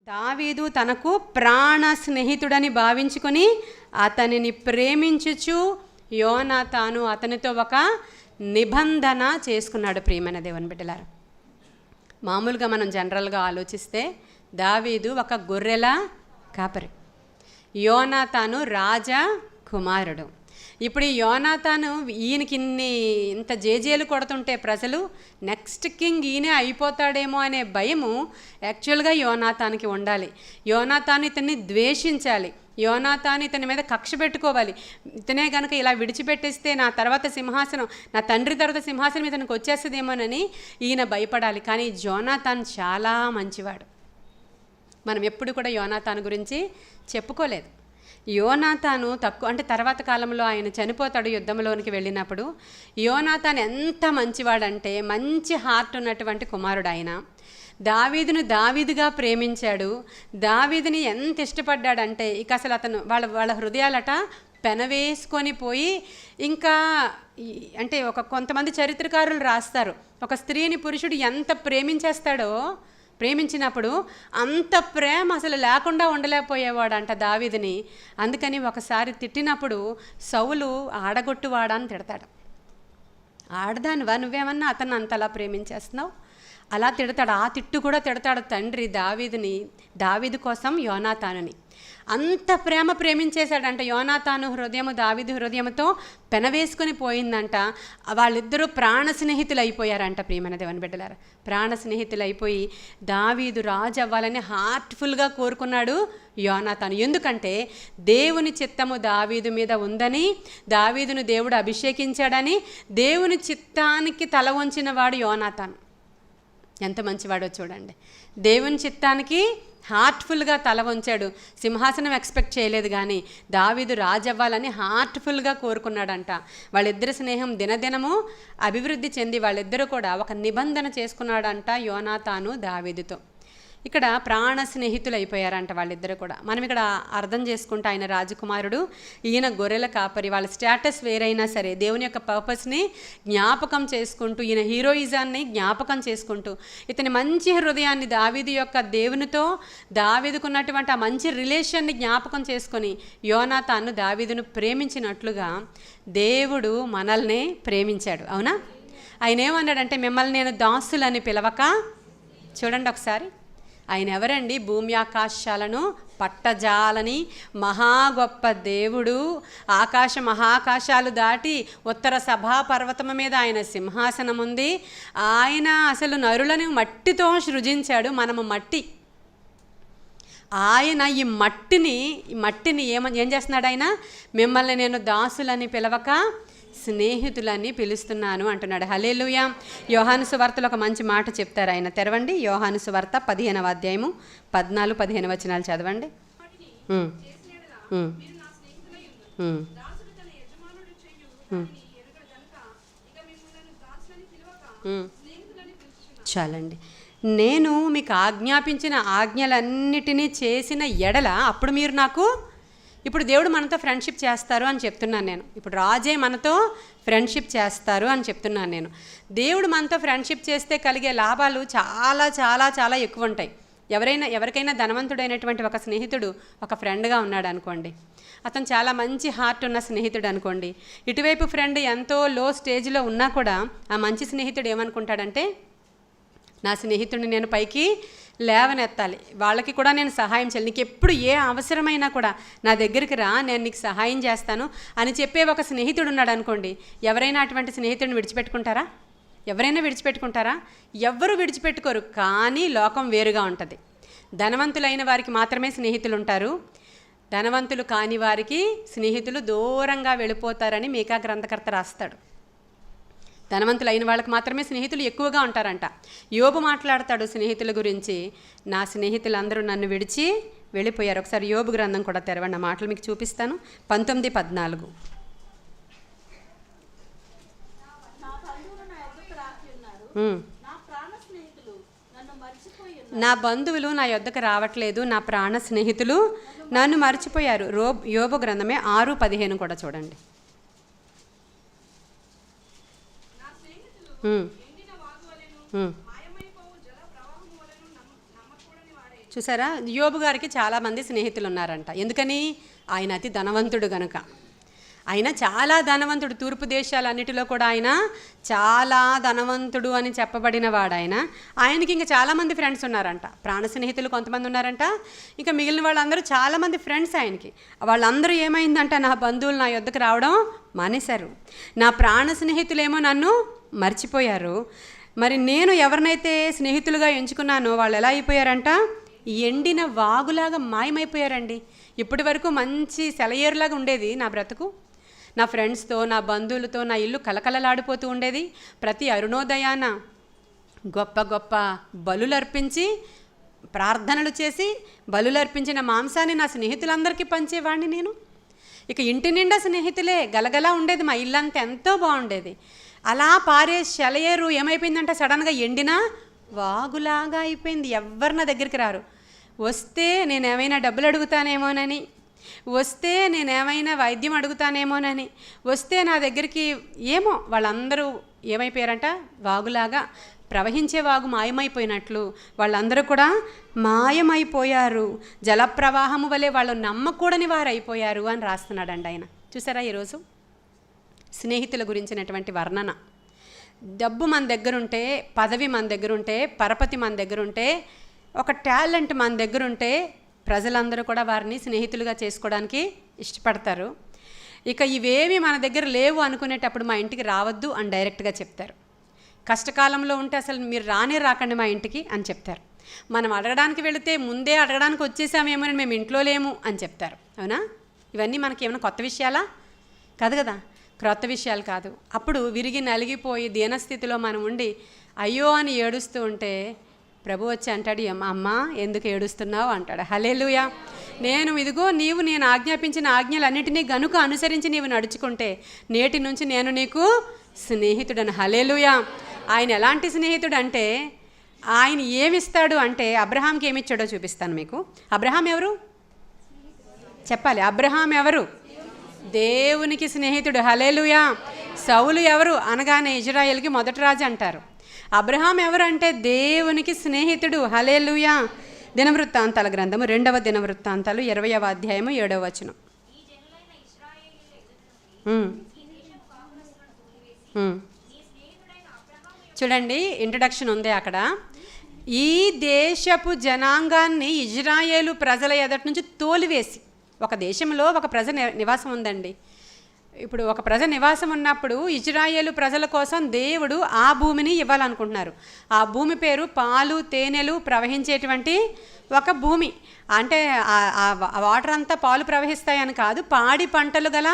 దావీదు తనకు ప్రాణ స్నేహితుడని భావించుకొని అతనిని ప్రేమించుచు యోనాతాను అతనితో ఒక నిబంధన చేసుకున్నాడు. ప్రియమైన దేవుని బిడ్డలారా, మామూలుగా మనం జనరల్గా ఆలోచిస్తే దావీదు ఒక గొర్రెల కాపరి, యోనాతాను రాజా కుమారుడు. ఇప్పుడు ఈ యోనాతాను ఈయనకి ఇంత జేజేలు కొడుతుంటే ప్రజలు నెక్స్ట్ కింగ్ ఈయనే అయిపోతాడేమో అనే భయము యాక్చువల్గా యోనాతానికి ఉండాలి. యోనాతాను ఇతన్ని ద్వేషించాలి, యోనాతాను ఇతని మీద కక్ష పెట్టుకోవాలి. ఇతనే కనుక ఇలా విడిచిపెట్టేస్తే నా తర్వాత సింహాసనం, నా తండ్రి తర్వాత సింహాసనం ఇతనికి వచ్చేస్తుందేమోనని ఈయన భయపడాలి. కానీ యోనాతాన్ చాలా మంచివాడు. మనం ఎప్పుడు కూడా యోనాతాను గురించి చెప్పుకోలేదు. యోనాతాను తక్కువ అంటే తర్వాత కాలంలో ఆయన చనిపోతాడు యుద్ధంలోనికి వెళ్ళినప్పుడు. యోనాతాను ఎంత మంచివాడంటే మంచి హార్ట్ ఉన్నటువంటి కుమారుడు ఆయన. దావీదును దావీదుగా ప్రేమించాడు. దావీదుని ఎంత ఇష్టపడ్డాడంటే ఇక అసలు అతను వాళ్ళ హృదయాలట పెనవేసుకొని పోయి ఇంకా అంటే కొంతమంది చరిత్రకారులు రాస్తారు, ఒక స్త్రీని పురుషుడు ఎంత ప్రేమించినప్పుడు అంత ప్రేమ అసలు లేకుండా ఉండలేకపోయేవాడంట దావీదుని. అందుకని ఒకసారి తిట్టినప్పుడు సౌలు ఆడగొట్టువాడని తిడతాడు. ఆడదానివా నువ్వేమన్నా అతను అంతలా ప్రేమించేస్తున్నావు అలా తిడతాడు. ఆ తిట్టు కూడా తిడతాడు తండ్రి దావీదు కోసం యోనాతానుని. అంత ప్రేమించేశాడంట. యోనాతాను హృదయము దావీదు హృదయంతో పెనవేసుకొని పోయిందంట. వాళ్ళిద్దరూ ప్రాణ స్నేహితులు అయిపోయారంట. ప్రియమైన దేవుని బిడ్డలారా, ప్రాణ స్నేహితులు అయిపోయి దావీదు రాజు అవ్వాలని హార్ట్ఫుల్గా కోరుకున్నాడు యోనాతాను. ఎందుకంటే దేవుని చిత్తము దావీదు మీద ఉందని, దావీదును దేవుడు అభిషేకించాడని, దేవుని చిత్తానికి తల వంచిన వాడు యోనాతాను. ఎంత మంచివాడో చూడండి. దేవుని చిత్తానికి హార్ట్ఫుల్గా తల వంచాడు. సింహాసనం ఎక్స్పెక్ట్ చేయలేదు, కానీ దావీదు రాజవ్వాలని హార్ట్ఫుల్గా కోరుకున్నాడంట. వాళ్ళిద్దరి స్నేహం దినదినము అభివృద్ధి చెంది వాళ్ళిద్దరూ కూడా ఒక నిబంధన చేసుకున్నాడంట యోనాతాను దావీదుతో. ఇక్కడ ప్రాణ స్నేహితులు అయిపోయారంట వాళ్ళిద్దరు కూడా. మనం ఇక్కడ అర్థం చేసుకుంటే ఆయన రాజకుమారుడు, ఈయన గొర్రెల కాపరి. వాళ్ళ స్టేటస్ వేరైనా సరే దేవుని యొక్క పర్పస్ని జ్ఞాపకం చేసుకుంటూ, ఈయన హీరోయిజాన్ని జ్ఞాపకం చేసుకుంటూ, ఇతని మంచి హృదయాన్ని దావీదు యొక్క దేవునితో దావీదుకున్నటువంటి ఆ మంచి రిలేషన్ని జ్ఞాపకం చేసుకొని యోనాతాను దావీదును ప్రేమించినట్లుగా దేవుడు మనల్ని ప్రేమించాడు. అవునా? ఆయన ఏమన్నాడంటే, మిమ్మల్ని నేను దాసులని పిలవక, చూడండి ఒకసారి, ఆయన ఎవరండి? భూమి ఆకాశాలను పట్టజాలని మహా గొప్ప దేవుడు. మహాకాశాలు దాటి ఉత్తర సభా పర్వతము మీద ఆయన సింహాసనం ఉంది. ఆయన అసలు నరులను మట్టితో సృజించాడు. మనము మట్టి. ఆయన ఈ మట్టిని ఏం చేస్తున్నాడు? ఆయన మిమ్మల్ని నేను దాసులని పిలవక స్నేహితులని పిలుస్తున్నాను అంటున్నాడు. హల్లెలూయా. యోహాను సువార్తలో ఒక మంచి మాట చెప్తారు ఆయన. తెరవండి యోహాను సువార్త 15వ అధ్యాయము 14-15 వచనాలు చదవండి. చాలండి. నేను మీకు ఆజ్ఞాపించిన ఆజ్ఞలన్నిటినీ చేసిన ఎడల అప్పుడు మీరు నాకు, ఇప్పుడు దేవుడు మనతో ఫ్రెండ్షిప్ చేస్తారు అని చెప్తున్నాను నేను. ఇప్పుడు రాజే మనతో ఫ్రెండ్షిప్ చేస్తారు అని చెప్తున్నాను నేను. దేవుడు మనతో ఫ్రెండ్షిప్ చేస్తే కలిగే లాభాలు చాలా చాలా చాలా ఎక్కువ ఉంటాయి. ఎవరికైనా ధనవంతుడైనటువంటి ఒక స్నేహితుడు ఒక ఫ్రెండ్గా ఉన్నాడు అనుకోండి, అతను చాలా మంచి హార్ట్ ఉన్న స్నేహితుడు అనుకోండి. ఇటువైపు ఫ్రెండ్ ఎంతో లో స్టేజ్లో ఉన్నా కూడా ఆ మంచి స్నేహితుడు ఏమనుకుంటాడంటే, నా స్నేహితుడిని నేను పైకి లేవనెత్తాలి, వాళ్ళకి కూడా నేను సహాయం చేయాలి, నీకు ఎప్పుడు ఏ అవసరమైనా కూడా నా దగ్గరికి రా, నేను నీకు సహాయం చేస్తాను అని చెప్పే ఒక స్నేహితుడు ఉన్నాడు అనుకోండి. ఎవరైనా అటువంటి స్నేహితుడిని విడిచిపెట్టుకుంటారా? ఎవ్వరూ విడిచిపెట్టుకోరు. కానీ లోకం వేరుగా ఉంటుంది. ధనవంతులైన వారికి మాత్రమే స్నేహితులు ఉంటారు. ధనవంతులు కాని వారికి స్నేహితులు దూరంగా వెళ్ళిపోతారని మీకా గ్రంథకర్త రాస్తాడు. ధనవంతులైన వాళ్ళకి మాత్రమే స్నేహితులు ఎక్కువగా ఉంటారంట. యోబు మాట్లాడతాడు స్నేహితుల గురించి, నా స్నేహితులందరూ నన్ను విడిచి వెళ్ళిపోయారు. ఒకసారి యోబు గ్రంథం కూడా తెరవండి, ఆ మాటలు మీకు చూపిస్తాను. 19:14. నా బంధువులు నా యొద్దకు రావట్లేదు, నా ప్రాణ స్నేహితులు నన్ను మర్చిపోయారు. యోబు గ్రంథమే 6:15 కూడా చూడండి. చూసారా, యోబు గారికి చాలామంది స్నేహితులు ఉన్నారంట. ఎందుకని? ఆయన అతి ధనవంతుడు గనుక. ఆయన చాలా ధనవంతుడు. తూర్పు దేశాలన్నిటిలో కూడా ఆయన చాలా ధనవంతుడు అని చెప్పబడిన వాడు. ఆయనకి ఇంకా చాలామంది ఫ్రెండ్స్ ఉన్నారంట. ప్రాణ స్నేహితులు కొంతమంది ఉన్నారంట. ఇంకా మిగిలిన వాళ్ళందరూ చాలామంది ఫ్రెండ్స్ ఆయనకి. వాళ్ళందరూ ఏమైందంట, నా బంధువులు నా యొద్దకు రావడం మానేశారు, నా ప్రాణ స్నేహితులేమో నన్ను మర్చిపోయారు. మరి నేను ఎవరినైతే స్నేహితులుగా ఎంచుకున్నానో వాళ్ళు ఎలా అయిపోయారంట, ఎండిన వాగులాగా మాయమైపోయారండి. ఇప్పటి వరకు మంచి సెలయేరులాగా ఉండేది నా బ్రతుకు. నా ఫ్రెండ్స్తో, నా బంధువులతో నా ఇల్లు కలకలలాడిపోతూ ఉండేది. ప్రతి అరుణోదయాన గొప్ప గొప్ప బలులర్పించి, ప్రార్థనలు చేసి బలులర్పించిన మాంసాన్ని నా స్నేహితులందరికీ పంచేవాడిని నేను. ఇక ఇంటి నిండా స్నేహితులే, గలగలా ఉండేది మా ఇల్లంతా, ఎంతో బాగుండేది. అలా పారే సెలయేరు ఏమైపోయిందంటే సడన్గా ఎండిన వాగులాగా అయిపోయింది. ఎవ్వరు నా దగ్గరికి రారు. వస్తే నేనేమైనా డబ్బులు అడుగుతానేమోనని, వస్తే నేనేమైనా వైద్యం అడుగుతానేమోనని, వస్తే నా దగ్గరికి ఏమో వాళ్ళందరూ ఏమైపోయారంట, వాగులాగా ప్రవహించే వాగు మాయమైపోయినట్లు వాళ్ళందరూ కూడా మాయమైపోయారు. జలప్రవాహము వలె వాళ్ళు నమ్మకూడని వారు అయిపోయారు అని రాస్తున్నాడండి ఆయన. చూసారా ఈరోజు స్నేహితుల గురించినటువంటి వర్ణన. డబ్బు మన దగ్గరుంటే, పదవి మన దగ్గరుంటే, పరపతి మన దగ్గరుంటే, ఒక టాలెంట్ మన దగ్గరుంటే ప్రజలందరూ కూడా వారిని స్నేహితులుగా చేసుకోవడానికి ఇష్టపడతారు. ఇక ఇవేమి మన దగ్గర లేవు అనుకునేటప్పుడు మా ఇంటికి రావద్దు అని డైరెక్ట్గా చెప్తారు. కష్టకాలంలో ఉంటే అసలు మీరు రాకండి మా ఇంటికి అని చెప్తారు. మనం అడగడానికి వెళితే ముందే అడగడానికి వచ్చేసామేమో అని మేము ఇంట్లో లేము అని చెప్తారు. అవునా? ఇవన్నీ మనకి ఏమైనా కొత్త విషయాలా? కాదు కదా, క్రొత్త విషయాలు కాదు. అప్పుడు విరిగి నలిగిపోయి దీనస్థితిలో మనం ఉండి అయ్యో అని ఏడుస్తూ ఉంటే ప్రభు వచ్చి అంటాడు, అమ్మ ఎందుకు ఏడుస్తున్నావు అంటాడు. హల్లెలూయా. నేను ఆజ్ఞాపించిన ఆజ్ఞలన్నిటినీ గనుక అనుసరించి నీవు నడుచుకుంటే నేటి నుంచి నేను నీకు స్నేహితుడను. హల్లెలూయా. ఆయన ఎలాంటి స్నేహితుడు అంటే, ఆయన ఏమిస్తాడు అంటే, అబ్రహాంకి ఏమిచ్చాడో చూపిస్తాను మీకు. అబ్రహాం ఎవరు చెప్పాలి? అబ్రహాం ఎవరు? దేవునికి స్నేహితుడు. హల్లెలూయా. సౌలు ఎవరు అనగానే ఇజ్రాయేల్కి మొదటి రాజు అంటారు. అబ్రహాం ఎవరు అంటే దేవునికి స్నేహితుడు. హల్లెలూయా. దినవృత్తాంతాల గ్రంథము 2వ దినవృత్తాంతాలు 20వ అధ్యాయము 7వ వచనం. చూడండి, ఇంట్రడక్షన్ ఉంది అక్కడ. ఈ దేశపు జనాంగాన్ని ఇజ్రాయేలు ప్రజల ఎదుటి నుంచి తోలివేసి, ఒక దేశంలో ఒక ప్రజ నివాసం ఉందండి. ఇప్పుడు ఒక ప్రజ నివాసం ఉన్నప్పుడు ఇజ్రాయేలు ప్రజల కోసం దేవుడు ఆ భూమిని ఇవ్వాలనుకుంటున్నారు. ఆ భూమి పేరు పాలు తేనెలు ప్రవహించేటువంటి ఒక భూమి. అంటే ఆ వాటర్ అంతా పాలు ప్రవహిస్తాయని కాదు, పాడి పంటలు గల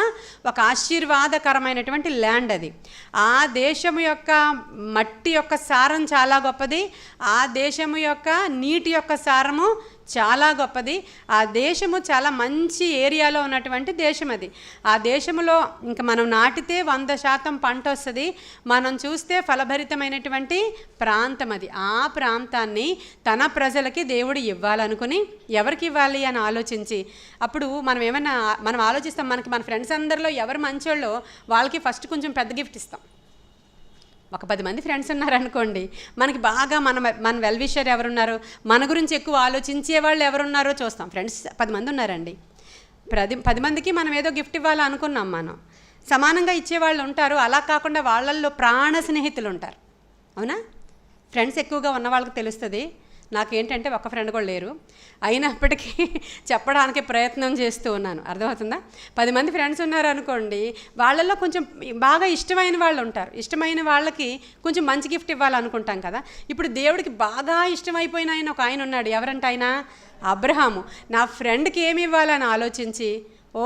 ఒక ఆశీర్వాదకరమైనటువంటి ల్యాండ్ అది. ఆ దేశము యొక్క మట్టి యొక్క సారం చాలా గొప్పది. ఆ దేశము యొక్క నీటి యొక్క సారము చాలా గొప్పది. ఆ దేశము చాలా మంచి ఏరియాలో ఉన్నటువంటి దేశం అది. ఆ దేశంలో ఇంకా మనం నాటితే 100% పంట వస్తుంది. మనం చూస్తే ఫలభరితమైనటువంటి ప్రాంతం అది. ఆ ప్రాంతాన్ని తన ప్రజలకి దేవుడు ఇవ్వాలనుకుని ఎవరికి ఇవ్వాలి అని ఆలోచించి, అప్పుడు మనం ఆలోచిస్తాం, మన ఫ్రెండ్స్ అందరిలో ఎవరు మంచోళ్ళో వాళ్ళకి ఫస్ట్ కొంచెం పెద్ద గిఫ్ట్ ఇస్తాం. ఒక 10 మంది ఫ్రెండ్స్ ఉన్నారనుకోండి, మనకి బాగా మన వెల్ విషర్ ఎవరున్నారు, మన గురించి ఎక్కువ ఆలోచించే వాళ్ళు ఎవరున్నారో చూస్తాం. ఫ్రెండ్స్ 10 మంది ఉన్నారండి, 10 మందికి మనం ఏదో గిఫ్ట్ ఇవ్వాలనుకున్నాం. మనం సమానంగా ఇచ్చేవాళ్ళు ఉంటారు. అలా కాకుండా వాళ్ళల్లో ప్రాణ స్నేహితులు ఉంటారు. అవునా? ఫ్రెండ్స్ ఎక్కువగా ఉన్న వాళ్ళకి తెలుస్తుంది. నాకేంటంటే ఒక ఫ్రెండ్ కూడా లేరు, అయినప్పటికీ చెప్పడానికి ప్రయత్నం చేస్తూ ఉన్నాను. అర్థమవుతుందా? 10 మంది ఫ్రెండ్స్ ఉన్నారనుకోండి, వాళ్ళల్లో కొంచెం బాగా ఇష్టమైన వాళ్ళు ఉంటారు. ఇష్టమైన వాళ్ళకి కొంచెం మంచి గిఫ్ట్ ఇవ్వాలనుకుంటాం కదా. ఇప్పుడు దేవుడికి బాగా ఇష్టమైపోయిన ఆయన ఉన్నాడు. ఎవరంటే ఆయన అబ్రహాము. నా ఫ్రెండ్కి ఏమి ఇవ్వాలని ఆలోచించి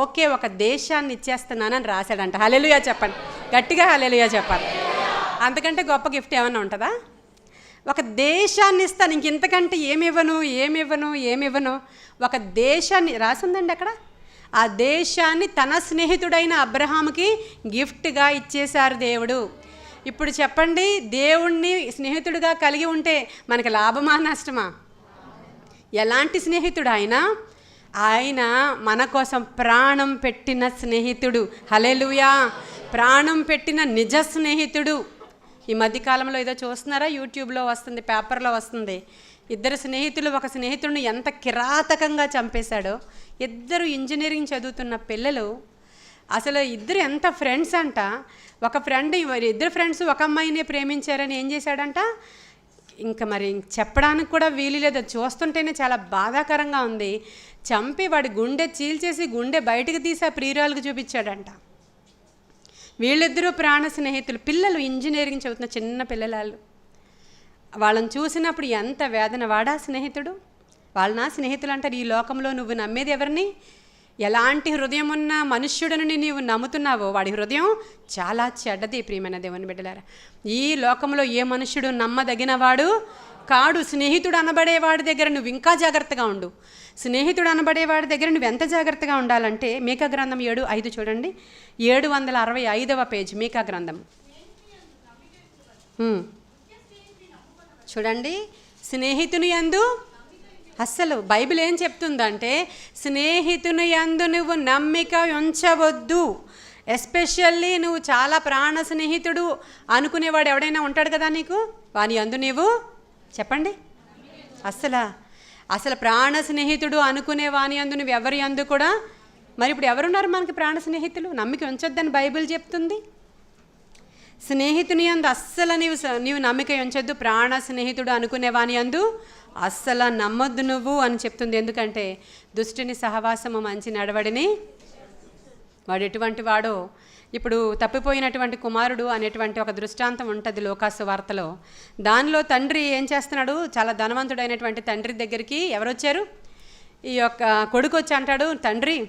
ఓకే ఒక దేశాన్ని ఇచ్చేస్తున్నానని రాశాడంట. హల్లెలూయా చెప్పండి, గట్టిగా హల్లెలూయా చెప్పాలి. అంతకంటే గొప్ప గిఫ్ట్ ఏమన్నా ఉంటుందా? ఒక దేశాన్ని ఇస్తాను, ఇంక ఇంతకంటే ఏమివ్వను. ఒక దేశాన్ని రాసిందండి అక్కడ. ఆ దేశాన్ని తన స్నేహితుడైన అబ్రహాముకి గిఫ్ట్గా ఇచ్చేశారు దేవుడు. ఇప్పుడు చెప్పండి, దేవుణ్ణి స్నేహితుడిగా కలిగి ఉంటే మనకి లాభమా నష్టమా? ఎలాంటి స్నేహితుడు ఆయన మన కోసం ప్రాణం పెట్టిన స్నేహితుడు. హల్లెలూయా. ప్రాణం పెట్టిన నిజ స్నేహితుడు. ఈ మధ్యకాలంలో ఏదో చూస్తున్నారా, యూట్యూబ్లో వస్తుంది, పేపర్లో వస్తుంది, ఇద్దరు స్నేహితులు ఒక స్నేహితుడిని ఎంత కిరాతకంగా చంపేశాడో. ఇద్దరు ఇంజనీరింగ్ చదువుతున్న పిల్లలు, అసలు ఇద్దరు ఎంత ఫ్రెండ్స్ అంట. ఒక ఫ్రెండ్, ఇద్దరు ఫ్రెండ్స్ ఒక అమ్మాయిని ప్రేమించారని ఏం చేశాడంట, ఇంకా మరి చెప్పడానికి కూడా వీలు లేదు, చూస్తుంటేనే చాలా బాధాకరంగా ఉంది. చంపి వాడి గుండె చీల్చేసి గుండె బయటకు తీసి ఆ ప్రియురాలకు చూపించాడంట. వీళ్ళిద్దరూ ప్రాణ స్నేహితులు, పిల్లలు ఇంజనీరింగ్ చదువుతున్న చిన్న పిల్లలు. వాళ్ళని చూసినప్పుడు ఎంత వేదన. వాడా స్నేహితుడు, వాళ్ళ నా స్నేహితులు అంటారు. ఈ లోకంలో నువ్వు నమ్మేది ఎవరిని? ఎలాంటి హృదయం ఉన్న మనుష్యుడిని నీవు నమ్ముతున్నావో వాడి హృదయం చాలా చెడ్డది. ప్రియమైన దేవుని బిడ్డలారా, ఈ లోకంలో ఏ మనుష్యుడు నమ్మదగినవాడు కాడు. స్నేహితుడు అనబడేవాడి దగ్గర నువ్వు ఇంకా జాగ్రత్తగా ఉండు. స్నేహితుడు అనబడేవాడి దగ్గర నువ్వు ఎంత జాగ్రత్తగా ఉండాలంటే, మీకా గ్రంథం 7:5 చూడండి, 765వ పేజ్ మీకా గ్రంథం. చూడండి, స్నేహితుని యందు, అస్సలు బైబిల్ ఏం చెప్తుందంటే, స్నేహితుని యందు నువ్వు నమ్మిక ఉంచవద్దు. ఎస్పెషల్లీ నువ్వు చాలా ప్రాణ స్నేహితుడు అనుకునేవాడు ఎవడైనా ఉంటాడు కదా నీకు, వాని యందు నీవు చెప్పండి. అసలు ప్రాణ స్నేహితుడు అనుకునే వాని యందు నువ్వు ఎవరి యందు కూడా, మరి ఇప్పుడు ఎవరున్నారు మనకి ప్రాణ స్నేహితులు? నమ్మిక ఉంచొద్దని బైబిల్ చెప్తుంది. స్నేహితుని యందు అస్సలు నీవు నమ్మిక ఉంచొద్దు. ప్రాణ స్నేహితుడు అనుకునే వాని యందు అస్సలు నమ్మొద్దు నువ్వు అని చెప్తుంది. ఎందుకంటే దుష్టుని సహవాసము మంచి నడవడిని, వాడు ఎటువంటి వాడో. ఇప్పుడు తప్పిపోయినటువంటి కుమారుడు అనేటువంటి ఒక దృష్టాంతం ఉంటుంది లోకాసు వార్తలో. దానిలో తండ్రి ఏం చేస్తున్నాడు, చాలా ధనవంతుడైనటువంటి తండ్రి దగ్గరికి ఎవరు వచ్చారు, ఈ యొక్క కొడుకు వచ్చి అంటాడు, తండ్రి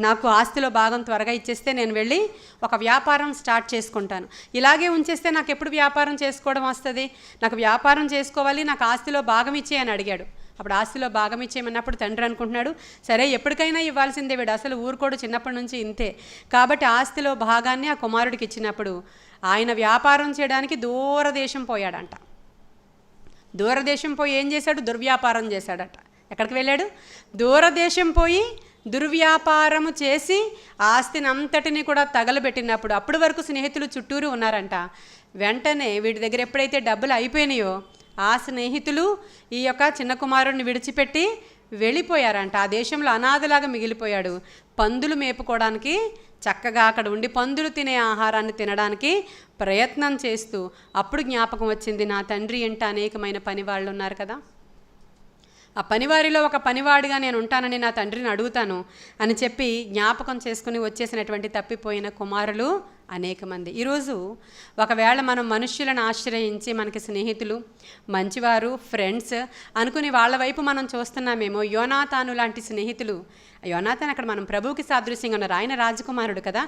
నాకు ఆస్తిలో భాగం త్వరగా ఇచ్చేస్తే నేను వెళ్ళి ఒక వ్యాపారం స్టార్ట్ చేసుకుంటాను. ఇలాగే ఉంచేస్తే నాకు ఎప్పుడు వ్యాపారం చేసుకోవడం వస్తుంది, నాకు వ్యాపారం చేసుకోవాలి, నాకు ఆస్తిలో భాగం ఇచ్చే అని అడిగాడు. అప్పుడు ఆస్తిలో భాగం ఇచ్చేయమన్నప్పుడు తండ్రి అనుకుంటున్నాడు, సరే ఎప్పటికైనా ఇవ్వాల్సిందే, వీడు అసలు ఊరుకోడు చిన్నప్పటి నుంచి ఇంతే. కాబట్టి ఆస్తిలో భాగాన్ని ఆ కుమారుడికి ఇచ్చినప్పుడు ఆయన వ్యాపారం చేయడానికి దూరదేశం పోయాడంట. దూరదేశం పోయి ఏం చేశాడు, దుర్వ్యాపారం చేశాడట. ఎక్కడికి వెళ్ళాడు, దూరదేశం పోయి దుర్వ్యాపారము చేసి ఆస్తిని అంతటిని కూడా తగలబెట్టినప్పుడు, అప్పటి వరకు స్నేహితులు చుట్టూరు ఉన్నారంట. వెంటనే వీడి దగ్గర ఎప్పుడైతే డబ్బులు అయిపోయినాయో ఆ స్నేహితులు ఈ యొక్క చిన్న కుమారుడిని విడిచిపెట్టి వెళ్ళిపోయారంట. ఆ దేశంలో అనాథలాగా మిగిలిపోయాడు. పందులు మేపుకోవడానికి చక్కగా అక్కడ ఉండి పందులు తినే ఆహారాన్ని తినడానికి ప్రయత్నం చేస్తూ అప్పుడు జ్ఞాపకం వచ్చింది, నా తండ్రి ఇంట అనేకమైన పని వాళ్ళు ఉన్నారు కదా, ఆ పనివారిలో ఒక పనివాడిగా నేను ఉంటానని నా తండ్రిని అడుగుతాను అని చెప్పి జ్ఞాపకం చేసుకుని వచ్చేసినటువంటి తప్పిపోయిన కుమారులు అనేక మంది. ఈరోజు ఒకవేళ మనం మనుష్యులను ఆశ్రయించి మనకి స్నేహితులు, మంచివారు, ఫ్రెండ్స్ అనుకుని వాళ్ళ వైపు మనం చూస్తున్నామేమో. యోనాతాను లాంటి స్నేహితులు, యోనాతాన్ అక్కడ మనం ప్రభువుకి సాదృశ్యంగా ఉన్నారు. ఆయన రాజకుమారుడు కదా,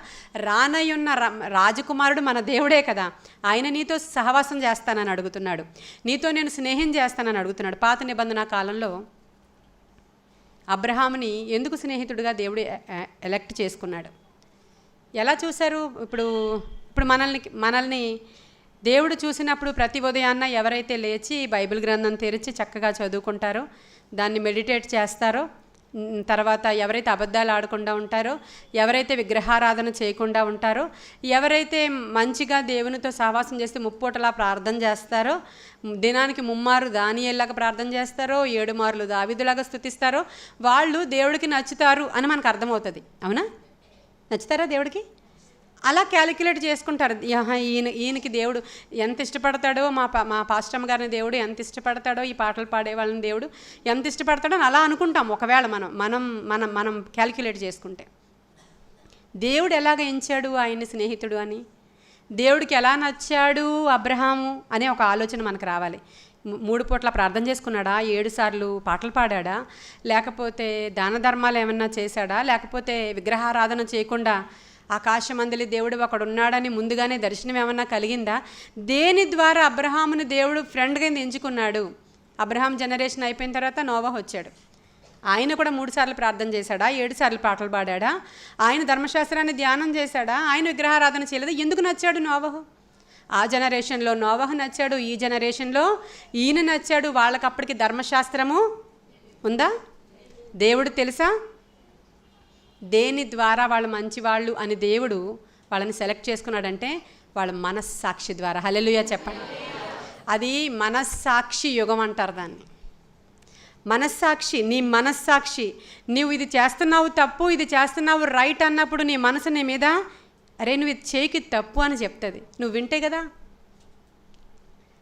రానయ్యున్న రాజకుమారుడు మన దేవుడే కదా. ఆయన నీతో సహవాసం చేస్తానని అడుగుతున్నాడు, నీతో నేను స్నేహం చేస్తానని అడుగుతున్నాడు. పాత నిబంధన కాలంలో అబ్రహాముని ఎందుకు స్నేహితుడిగా దేవుడు ఎలెక్ట్ చేసుకున్నాడు? ఎలా చూశారు? ఇప్పుడు మనల్ని దేవుడు చూసినప్పుడు ప్రతి ఉదయాన్న ఎవరైతే లేచి బైబిల్ గ్రంథం తెరిచి చక్కగా చదువుకుంటారో, దాన్ని మెడిటేట్ చేస్తారో, తర్వాత ఎవరైతే అబద్ధాలు ఆడకుండా ఉంటారో, ఎవరైతే విగ్రహారాధన చేయకుండా ఉంటారో, ఎవరైతే మంచిగా దేవునితో సహవాసం చేస్తే ముప్పూటలా ప్రార్థన చేస్తారో, దినానికి 3 మార్లు దానియేలులాగా ప్రార్థన చేస్తారో, 7 మార్లు దావీదులాగా స్తుతిస్తారో, వాళ్ళు దేవుడికి నచ్చుతారు అని మనకు అర్థమవుతుంది. అవునా? నచ్చుతారా దేవుడికి? అలా క్యాలిక్యులేట్ చేసుకుంటారు. ఈయనకి దేవుడు ఎంత ఇష్టపడతాడో, మా పాస్టమ్ గారిని దేవుడు ఎంత ఇష్టపడతాడో, ఈ పాటలు పాడే వాళ్ళని దేవుడు ఎంత ఇష్టపడతాడో అని అలా అనుకుంటాం. ఒకవేళ మనం క్యాలిక్యులేట్ చేసుకుంటే, దేవుడు ఎలాగ ఎంచాడు ఆయన్ని స్నేహితుడు అని, దేవుడికి ఎలా నచ్చాడు అబ్రహాము అనే ఒక ఆలోచన మనకు రావాలి. 3 పూట్ల ప్రార్థన చేసుకున్నాడా, 7 సార్లు పాటలు పాడాడా, లేకపోతే దాన ధర్మాలు ఏమన్నా చేశాడా, లేకపోతే విగ్రహారాధన చేయకుండా ఆకాశమందలి దేవుడు ఒకడు ఉన్నాడని ముందుగానే దర్శనం ఏమన్నా కలిగిందా? దేని ద్వారా అబ్రహామును దేవుడు ఫ్రెండ్గా ఎంచుకున్నాడు? అబ్రహాం జనరేషన్ అయిపోయిన తర్వాత నోవాహు వచ్చాడు. ఆయన కూడా 3 సార్లు ప్రార్థన చేశాడా, 7 సార్లు పాటలు పాడాడా, ఆయన ధర్మశాస్త్రాన్ని ధ్యానం చేశాడా, ఆయన విగ్రహారాధన చేయలేదు. ఎందుకు నచ్చాడు నోవాహు? ఆ జనరేషన్లో నోవాహు నచ్చాడు, ఈ జనరేషన్లో ఈయన నచ్చాడు. వాళ్ళకప్పటికి ధర్మశాస్త్రము ఉందా? దేవుడు తెలుసా? దేని ద్వారా వాళ్ళు మంచివాళ్ళు అని దేవుడు వాళ్ళని సెలెక్ట్ చేసుకున్నాడంటే వాళ్ళ మనస్సాక్షి ద్వారా. హల్లెలూయా చెప్పండి. అది మనస్సాక్షి యుగం అంటారు దాన్ని. మనస్సాక్షి, నీ మనస్సాక్షి నువ్వు ఇది చేస్తున్నావు తప్పు, ఇది చేస్తున్నావు రైట్ అన్నప్పుడు నీ మనసు నీ మీద అరే నువ్వు ఇది చేయకి తప్పు అని చెప్తుంది. నువ్వు వింటే కదా.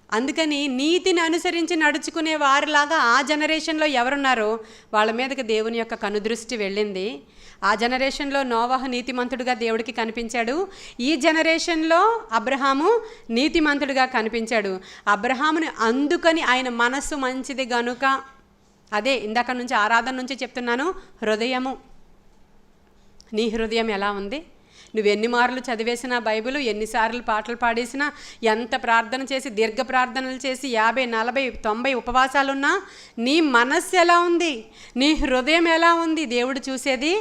అందుకని నీతిని అనుసరించి నడుచుకునే వారిలాగా ఆ జనరేషన్లో ఎవరున్నారో వాళ్ళ మీదకి దేవుని యొక్క కనుదృష్టి వెళ్ళింది. ఆ జనరేషన్లో నోవహు నీతిమంతుడుగా దేవుడికి కనిపించాడు. ఈ జనరేషన్లో అబ్రహాము నీతిమంతుడిగా కనిపించాడు. అబ్రహాముని అందుకని ఆయన మనస్సు మంచిది గనుక, అదే ఇందాక నుంచి ఆరాధన నుంచి చెప్తున్నాను, హృదయము. నీ హృదయం ఎలా ఉంది? నువ్వు ఎన్ని మార్లు చదివేసినా బైబిల్, ఎన్నిసార్లు పాటలు పాడేసినా, ఎంత ప్రార్థన చేసి దీర్ఘ ప్రార్థనలు చేసి 50, 40, 90 ఉపవాసాలున్నా నీ మనస్సు ఎలా ఉంది? నీ హృదయం ఎలా ఉంది? దేవుడు చూసేది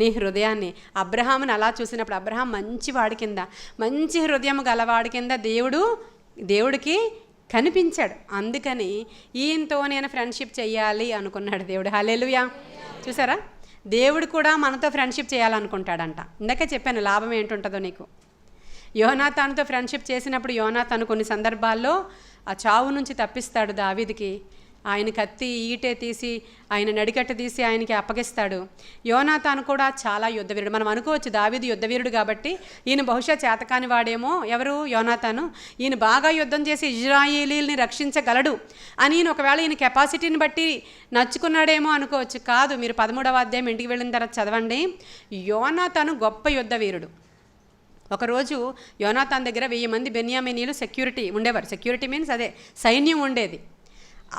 నీ హృదయాన్ని. అబ్రహాముని అలా చూసినప్పుడు అబ్రహాం మంచివాడి కింద, మంచి హృదయం గలవాడి కింద దేవుడికి కనిపించాడు. అందుకని ఈయనతో నేను ఫ్రెండ్షిప్ చెయ్యాలి అనుకున్నాడు దేవుడు. హల్లెలూయా. చూసారా, దేవుడు కూడా మనతో ఫ్రెండ్షిప్ చేయాలనుకుంటాడంట. ఇందాకే చెప్పాను లాభం ఏంటుంటుందో నీకు. యోనాతానుతో ఫ్రెండ్షిప్ చేసినప్పుడు యోనాతాను కొన్ని సందర్భాల్లో ఆ చావు నుంచి తప్పిస్తాడు దావీదుకి. ఆయన కత్తి ఈటే తీసి ఆయన నడికట్ట తీసి ఆయనకి అప్పగిస్తాడు. యోనాతాను కూడా చాలా యుద్ధవీరుడు. మనం అనుకోవచ్చు దావీదు యుద్ధవీరుడు కాబట్టి ఈయన బహుశా చేతకాని వాడేమో. ఎవరు? యోనాతాను. ఈయన బాగా యుద్ధం చేసి ఇజ్రాయేలీల్ని రక్షించగలడు అని ఈయన ఒకవేళ ఈయన కెపాసిటీని బట్టి నచ్చుకున్నాడేమో అనుకోవచ్చు. కాదు, మీరు 13వ అధ్యాయం ఇంటికి వెళ్ళిన తర్వాత చదవండి. యోనాతాను గొప్ప యుద్ధవీరుడు. ఒకరోజు యోనాతాన్ దగ్గర 1000 మంది బెన్యామీనీలు సెక్యూరిటీ ఉండేవారు. సెక్యూరిటీ మీన్స్ అదే సైన్యం ఉండేది.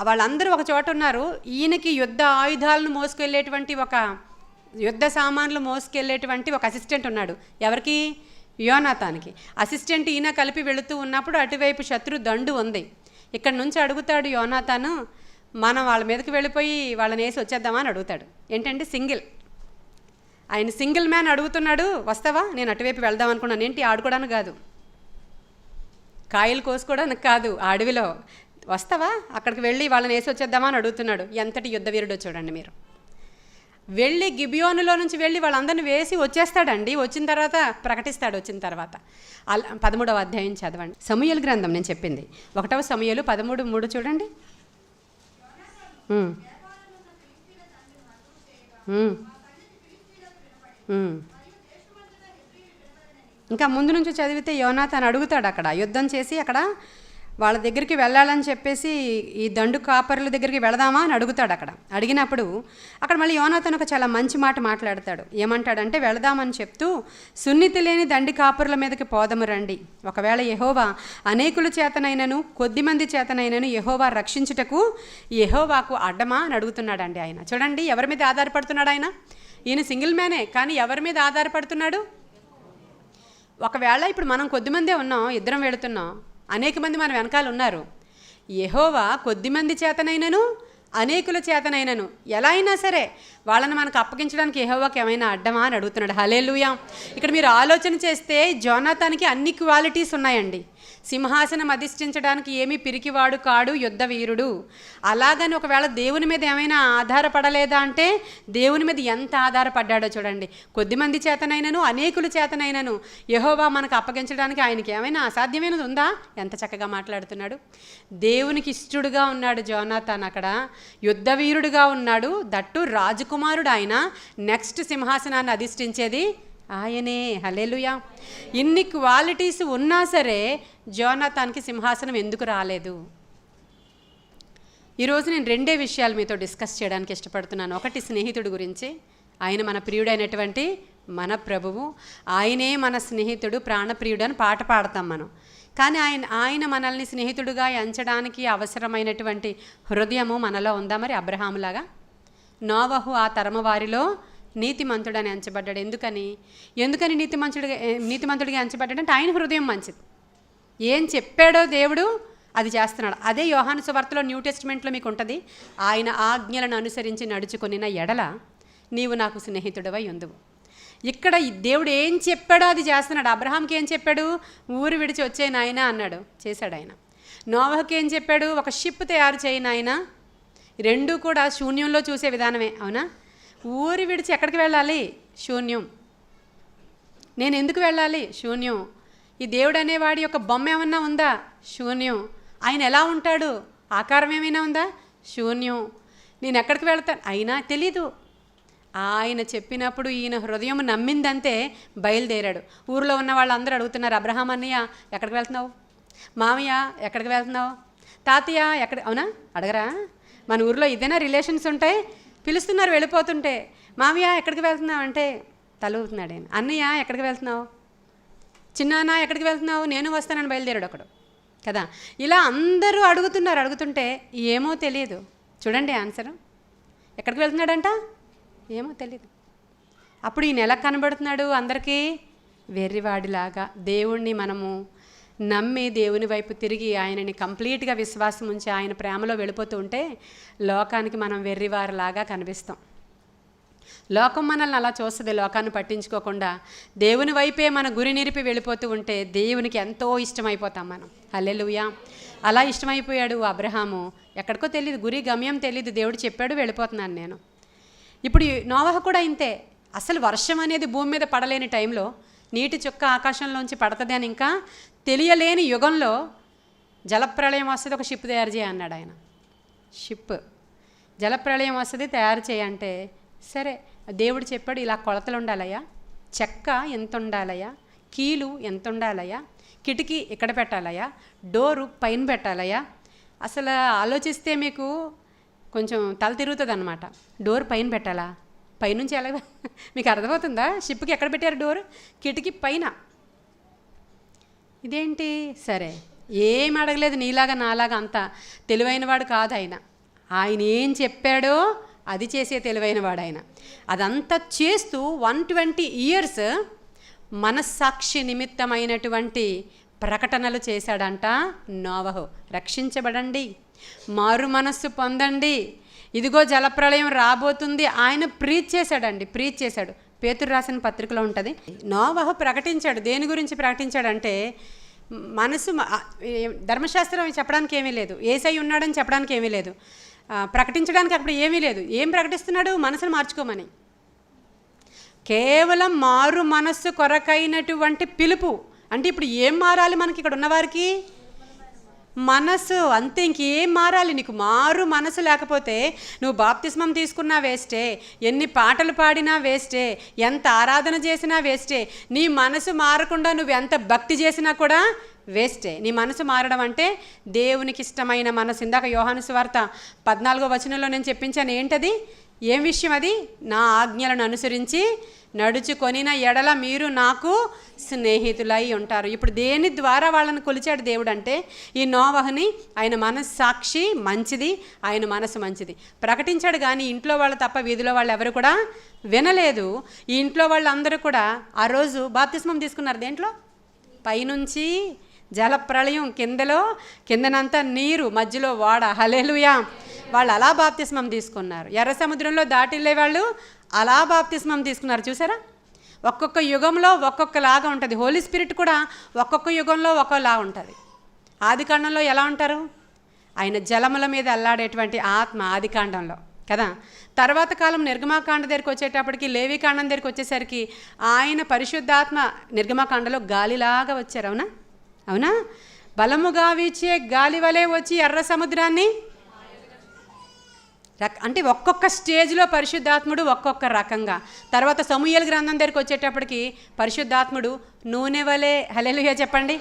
వాళ్ళందరూ ఒక చోట ఉన్నారు. ఈయనకి యుద్ధ ఆయుధాలను మోసుకెళ్ళేటువంటి యుద్ధ సామాన్లు మోసుకెళ్ళేటువంటి ఒక అసిస్టెంట్ ఉన్నాడు. ఎవరికి? యోనాతానికి. అసిస్టెంట్ ఈయన కలిపి వెళుతూ ఉన్నప్పుడు అటువైపు శత్రు దండు ఉంది. ఇక్కడ నుంచి అడుగుతాడు యోనాతాను, మనం వాళ్ళ మీదకి వెళ్ళిపోయి వాళ్ళని వేసి వచ్చేద్దామా అని అడుగుతాడు. ఏంటంటే ఆయన సింగిల్ మ్యాన్ అడుగుతున్నాడు, వస్తావా? నేను అటువైపు వెళ్దాం అనుకున్నాను. ఏంటి ఆడుకోవడానికి కాదు, కాయలు కోసుకోవడానికి కాదు, అడవిలో వస్తావా? అక్కడికి వెళ్ళి వాళ్ళని వేసి వచ్చేద్దామా అని అడుగుతున్నాడు. ఎంతటి యుద్ధవీరుడో చూడండి మీరు. వెళ్ళి గిబియోనులో నుంచి వెళ్ళి వాళ్ళందరినీ వేసి వచ్చేస్తాడండి. వచ్చిన తర్వాత ప్రకటిస్తాడు. వచ్చిన తర్వాత 13వ అధ్యాయం చదవండి. సమూయేలు గ్రంథం నేను చెప్పింది 1వ సమూయేలు 13:3 చూడండి. ఇంకా ముందు నుంచి చదివితే యోనాతాను అడుగుతాడు. అక్కడ యుద్ధం చేసి అక్కడ వాళ్ళ దగ్గరికి వెళ్ళాలని చెప్పేసి ఈ దండు కాపరుల దగ్గరికి వెళదామా అని అడుగుతాడు. అడిగినప్పుడు అక్కడ మళ్ళీ యోనాతాను ఒక చాలా మంచి మాట మాట్లాడతాడు. ఏమంటాడంటే, వెళదామని చెప్తూ సున్నితి లేని దండి కాపరుల మీదకి పోదము రండి. ఒకవేళ యెహోవా అనేకుల చేతనైనను కొద్దిమంది చేతనైనను యెహోవా రక్షించుటకు యెహోవాకు అడ్డమా అని అడుగుతున్నాడండి ఆయన. చూడండి ఎవరి మీద ఆధారపడుతున్నాడు ఆయన. ఈయన సింగిల్ మ్యానే, కానీ ఎవరి మీద ఆధారపడుతున్నాడు? ఒకవేళ ఇప్పుడు మనం కొద్దిమందే ఉన్నాం, ఇద్దరం వెళుతున్నాం, అనేక మంది మన వెనకాల ఉన్నారు. యెహోవా కొద్దిమంది చేతనైనను అనేకుల చేతనైనను ఎలా అయినా సరే వాళ్ళని మనకు అప్పగించడానికి యెహోవాకి ఏమైనా అడ్డమా అని అడుగుతున్నాడు. హల్లెలూయా. ఇక్కడ మీరు ఆలోచన చేస్తే జోనాతానికి అన్ని క్వాలిటీస్ ఉన్నాయండి. సింహాసనం అధిష్ఠించడానికి ఏమీ పిరికివాడు కాడు, యుద్ధ వీరుడు. అలాగని ఒకవేళ దేవుని మీద ఏమైనా ఆధారపడలేదా అంటే దేవుని మీద ఎంత ఆధారపడ్డాడో చూడండి. కొద్దిమంది చేతనైనను అనేకుల చేతనైనను యెహోవా మనకు అప్పగించడానికి ఆయనకి ఏమైనా అసాధ్యమైనది ఉందా? ఎంత చక్కగా మాట్లాడుతున్నాడు. దేవునికి ఇష్టడుగా ఉన్నాడు జోనాతాన్. అక్కడ యుద్ధ వీరుడుగా ఉన్నాడు. దట్టు రాజకుమారుడు ఆయన. నెక్స్ట్ సింహాసనాన్ని అధిష్ఠించేది ఆయనే. హల్లెలూయా. ఇన్ని క్వాలిటీస్ ఉన్నా సరే జోనాతాన్కి సింహాసనం ఎందుకు రాలేదు? ఈరోజు నేను 2 విషయాలు మీతో డిస్కస్ చేయడానికి ఇష్టపడుతున్నాను. ఒకటి స్నేహితుడి గురించి. ఆయన మన ప్రియుడైనటువంటి మన ప్రభువు. ఆయనే మన స్నేహితుడు, ప్రాణప్రియుడు అని పాట పాడతాం మనం. కానీ ఆయన మనల్ని స్నేహితుడుగా ఎంచడానికి అవసరమైనటువంటి హృదయము మనలో ఉందా? మరి అబ్రహాములాగా. నోవహు ఆ తరమ వారిలో నీతిమంతుడని ఎంచబడ్డాడు. ఎందుకని నీతిమంతుడిగా ఎంచబడ్డాడంటే ఆయన హృదయం మంచిది. ఏం చెప్పాడో దేవుడు అది చేస్తున్నాడు. అదే యోహాను సువార్తలో న్యూ టెస్టిమెంట్లో మీకు ఉంటుంది. ఆయన ఆజ్ఞలను అనుసరించి నడుచుకొనిన ఎడల నీవు నాకు స్నేహితుడివై ఉందువు. ఇక్కడ దేవుడు ఏం చెప్పాడో అది చేస్తున్నాడు. అబ్రహాంకి ఏం చెప్పాడు? ఊరు విడిచి వచ్చే నాయన అన్నాడు, చేశాడు ఆయన. నోవహుకి ఏం చెప్పాడు? ఒక షిప్ తయారు చేయి నాయన. 2 కూడా శూన్యంలో చూసే విధానమే, అవునా? ఊరి విడిచి ఎక్కడికి వెళ్ళాలి? శూన్యం. నేను ఎందుకు వెళ్ళాలి? శూన్యం. ఈ దేవుడు అనేవాడి యొక్క బొమ్మ ఏమన్నా ఉందా? శూన్యం. ఆయన ఎలా ఉంటాడు? ఆకారం ఏమైనా ఉందా? శూన్యం. నేను ఎక్కడికి వెళ్తాను అయినా తెలీదు. ఆయన చెప్పినప్పుడు ఈయన హృదయం నమ్మిందంతే బయలుదేరాడు. ఊరిలో ఉన్న వాళ్ళందరూ అడుగుతున్నారు, అబ్రహాం అన్నయ్య ఎక్కడికి వెళ్తున్నావు, మామయ్య ఎక్కడికి వెళ్తున్నావు, తాతయ్య ఎక్కడ, అవునా అడగరా? మన ఊరిలో ఇదేనా రిలేషన్స్ ఉంటాయి, పిలుస్తున్నారు వెళ్ళిపోతుంటే, మామయ్య ఎక్కడికి వెళ్తున్నావు అంటే తల ఊపుతున్నాడు ఆయన. అన్నయ్య ఎక్కడికి వెళ్తున్నావు, చిన్నాన్న ఎక్కడికి వెళ్తున్నావు, నేను వస్తానని బయలుదేరాడు ఒకడు కదా. ఇలా అందరూ అడుగుతుంటే ఏమో తెలియదు. చూడండి ఆన్సరు, ఎక్కడికి వెళ్తున్నాడంట ఏమో తెలియదు. అప్పుడు ఈయన ఎలా కనబడుతున్నాడు అందరికీ? వెర్రివాడిలాగా. దేవుణ్ణి మనము నమ్మి దేవుని వైపు తిరిగి ఆయనని కంప్లీట్గా విశ్వాసం ఉంచి ఆయన ప్రేమలో వెళ్ళిపోతూ ఉంటే లోకానికి మనం వెర్రివారిలాగా కనిపిస్తాం. లోకం మనల్ని అలా చూస్తుంది, లోకాన్ని పట్టించుకోకుండా దేవుని వైపే మన గురి నిరిపి వెళ్ళిపోతూ ఉంటే దేవునికి ఎంతో ఇష్టమైపోతాం మనం. హల్లెలూయా. అలా ఇష్టమైపోయాడు అబ్రహాము. ఎక్కడికో తెలియదు, గురి గమ్యం తెలియదు, దేవుడు చెప్పాడు వెళ్ళిపోతున్నాను నేను. ఇప్పుడు నోవహు కూడా ఇంతే. అసలు వర్షం అనేది భూమి మీద పడలేని టైంలో, నీటి చుక్క ఆకాశంలోంచి పడుతుంది అని ఇంకా తెలియలేని యుగంలో జలప్రళయం వస్తుంది, ఒక షిప్ తయారు చేయ అన్నాడు ఆయన. షిప్ జలప్రళయం వస్తుంది తయారు చేయంటే సరే దేవుడు చెప్పాడు, ఇలా కొలతలు ఉండాలయ్యా, చెక్క ఎంత ఉండాలయ్యా, కీలు ఎంత ఉండాలయ్యా, కిటికీ ఎక్కడ పెట్టాలయ్యా, డోరు పైన పెట్టాలయ్యా. అసలు ఆలోచిస్తే మీకు కొంచెం తల తిరుగుతుంది అనమాట. డోర్ పైన పెట్టాలా, పైనుంచి ఎలా మీకు అర్థమవుతుందా? షిప్కి ఎక్కడ పెట్టారు డోర్? కిటికీ పైన. ఇదేంటి? సరే ఏం అడగలేదు, నీలాగా నాలాగా అంత తెలివైనవాడు కాదు ఆయన. ఆయన ఏం చెప్పాడో అది చేసే తెలివైనవాడు ఆయన. అదంతా చేస్తూ 120 years మనస్సాక్షి నిమిత్తమైనటువంటి ప్రకటనలు చేశాడంట నోవహు. రక్షించబడండి, మారు మనస్సు పొందండి, ఇదిగో జలప్రళయం రాబోతుంది, ఆయన ప్రీచ్ చేశాడు. పేతురు రాసిన పత్రికలో ఉంటుంది. నోవహు ప్రకటించాడు. దేని గురించి ప్రకటించాడంటే మనసు, ధర్మశాస్త్రం చెప్పడానికి ఏమీ లేదు, యేసయ్య ఉన్నాడని చెప్పడానికి ఏమీ లేదు, ప్రకటించడానికి అక్కడ ఏమీ లేదు. ఏం ప్రకటిస్తున్నాడు? మనసును మార్చుకోమని. కేవలం మారు మనస్సు కొరకైనటువంటి పిలుపు. అంటే ఇప్పుడు ఏం మారాలి మనకి ఇక్కడ ఉన్నవారికి? మనసు, అంతే. ఇంకేం మారాలి? నీకు మారు మనసు లేకపోతే నువ్వు బాప్తిస్మం తీసుకున్నా వేస్టే, ఎన్ని పాటలు పాడినా వేస్టే, ఎంత ఆరాధన చేసినా వేస్టే. నీ మనసు మారకుండా నువ్వు ఎంత భక్తి చేసినా కూడా వేస్టే. నీ మనసు మారడం అంటే దేవునికి ఇష్టమైన మనసు. ఇందాక యోహాను సువార్త 14వ వచనంలో నేను చెప్పించాను. ఏంటది? ఏం విషయం అది? నా ఆజ్ఞలను అనుసరించి నడుచుకొనిన ఎడల మీరు నాకు స్నేహితులై ఉంటారు. ఇప్పుడు దేని ద్వారా వాళ్ళని కొలిచాడు దేవుడు అంటే ఈ నోవహుని. ఆయన మనస్సాక్షి మంచిది, ఆయన మనసు మంచిది. ప్రకటించాడు కానీ ఇంట్లో వాళ్ళు తప్ప వీధిలో వాళ్ళు ఎవరు కూడా వినలేదు. ఈ ఇంట్లో వాళ్ళందరూ కూడా ఆ రోజు బాప్తిస్మం తీసుకున్నారు. దేంట్లో? పైనుంచి జలప్రళయం, కిందనంతా నీరు, మధ్యలో వాడ. హల్లెలూయా. వాళ్ళు అలా బాప్తిస్మం తీసుకున్నారు. ఎర్ర సముద్రంలో దాటిల్లే వాళ్ళు అలా బాప్తిస్మం తీసుకున్నారు. చూసారా? ఒక్కొక్క యుగంలో ఒక్కొక్కలాగా ఉంటుంది. హోలీ స్పిరిట్ కూడా ఒక్కొక్క యుగంలో ఒక్కోలా ఉంటుంది. ఆదికాండంలో ఎలా ఉంటారు? ఆయన జలముల మీద అల్లాడేటువంటి ఆత్మ ఆదికాండంలో కదా. తర్వాత కాలం నిర్గమాకాండ దగ్గరికి వచ్చేటప్పటికి, లేవికాండం దగ్గరికి వచ్చేసరికి ఆయన పరిశుద్ధాత్మ నిర్గమాకాండలో గాలిలాగా వచ్చారు. అవునా? బలముగా వీచే గాలి వలె వచ్చి ఎర్ర సముద్రాన్ని, అంటే ఒక్కొక్క స్టేజ్లో పరిశుద్ధాత్ముడు ఒక్కొక్క రకంగా. తర్వాత సమూయేలు గ్రంథం దగ్గరికి వచ్చేటప్పటికి పరిశుద్ధాత్ముడు నూనె వలె. హల్లెలూయా చెప్పండి.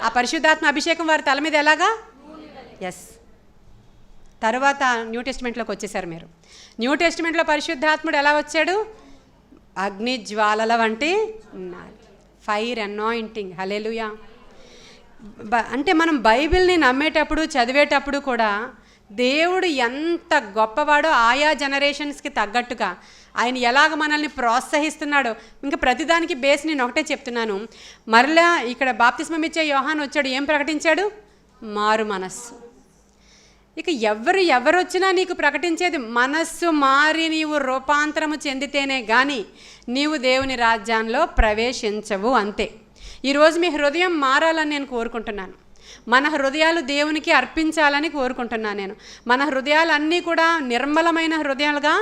ఆ పరిశుద్ధాత్మ అభిషేకం వారి తల మీద ఎలాగా? ఎస్. తర్వాత న్యూ టెస్టిమెంట్లోకి వచ్చేసారు మీరు. న్యూ టెస్టిమెంట్లో పరిశుద్ధాత్ముడు ఎలా వచ్చాడు? అగ్ని జ్వాలల వంటి ఫైర్ అనాయింటింగ్. హల్లెలూయా. అంటే మనం బైబిల్ని నమ్మేటప్పుడు, చదివేటప్పుడు కూడా దేవుడు ఎంత గొప్పవాడో ఆయా జనరేషన్స్కి తగ్గట్టుగా ఆయన ఎలాగ మనల్ని ప్రోత్సహిస్తున్నాడో. ఇంకా ప్రతిదానికి బేస్ నేను ఒకటే చెప్తున్నాను. మరలా ఇక్కడ బాప్తిస్మం ఇచ్చే యోహాను వచ్చాడు. ఏం ప్రకటించాడు? మారు మనస్సు. ఇక ఎవరు వచ్చినా నీకు ప్రకటించేది మనస్సు మారి నీవు రూపాంతరము చెందితేనే కానీ నీవు దేవుని రాజ్యంలో ప్రవేశించవు. అంతే. ఈరోజు మీ హృదయం మారాలని నేను కోరుకుంటున్నాను. మన హృదయాలు దేవునికి అర్పించాలని కోరుకుంటున్నాను నేను. మన హృదయాలన్నీ కూడా నిర్మలమైన హృదయాలుగా